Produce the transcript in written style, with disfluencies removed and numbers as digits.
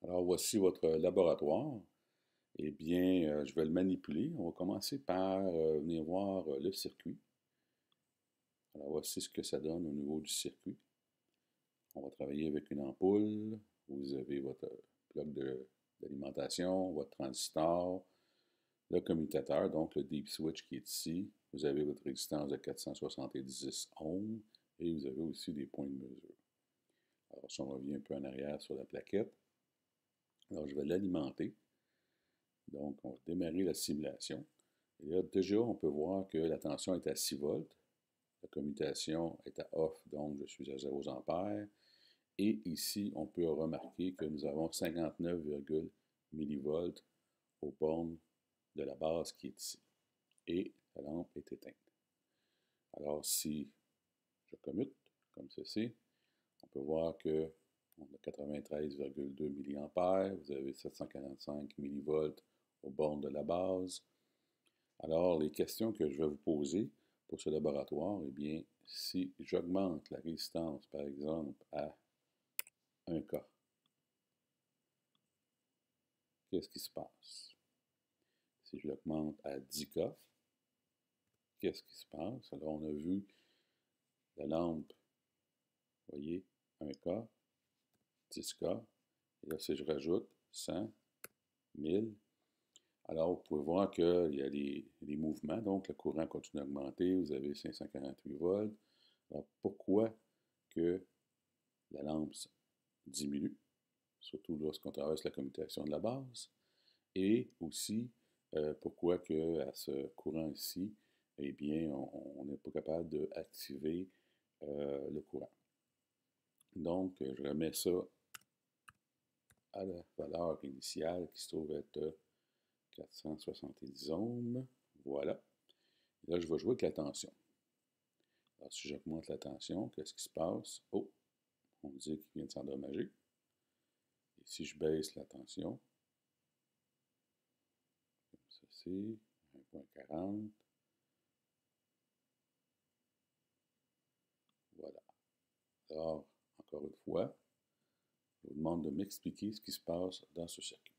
Alors voici votre laboratoire. Eh bien, je vais le manipuler. On va commencer par venir voir le circuit. Alors voici ce que ça donne au niveau du circuit. On va travailler avec une ampoule. Vous avez votre bloc d'alimentation, votre transistor, le commutateur, donc le deep switch qui est ici. Vous avez votre résistance de 470 ohms et vous avez aussi des points de mesure. Alors si on revient un peu en arrière sur la plaquette, alors je vais l'alimenter. Donc, on va démarrer la simulation. Et là, déjà, on peut voir que la tension est à 6 volts. La commutation est à off, donc je suis à 0 ampères. Et ici, on peut remarquer que nous avons 59,1 millivolts aux bornes de la base qui est ici. Et la lampe est éteinte. Alors, si je commute, comme ceci, on peut voir que on a 93,2 milliampères, vous avez 745 millivolts aux bornes de la base. Alors, les questions que je vais vous poser pour ce laboratoire, eh bien, si j'augmente la résistance, par exemple, à 1K, qu'est-ce qui se passe? Si je l'augmente à 10K, qu'est-ce qui se passe? Alors, on a vu la lampe, vous voyez, 1K, 10K, et là, si je rajoute 100, 1000, alors vous pouvez voir qu'il y a des mouvements, donc le courant continue d'augmenter, vous avez 548 volts. Alors, pourquoi que la lampe diminue, surtout lorsqu'on traverse la commutation de la base, et aussi pourquoi que à ce courant ici, eh bien, on n'est pas capable d'activer le courant. Donc, je remets ça à la valeur initiale qui se trouve être 470 ohms. Voilà. Et là, je vais jouer avec la tension. Alors, si j'augmente la tension, qu'est-ce qui se passe? Oh, on me dit qu'il vient de s'endommager. Et si je baisse la tension, ceci, 1.40. Voilà. Alors, encore une fois, je vous demande de m'expliquer ce qui se passe dans ce circuit.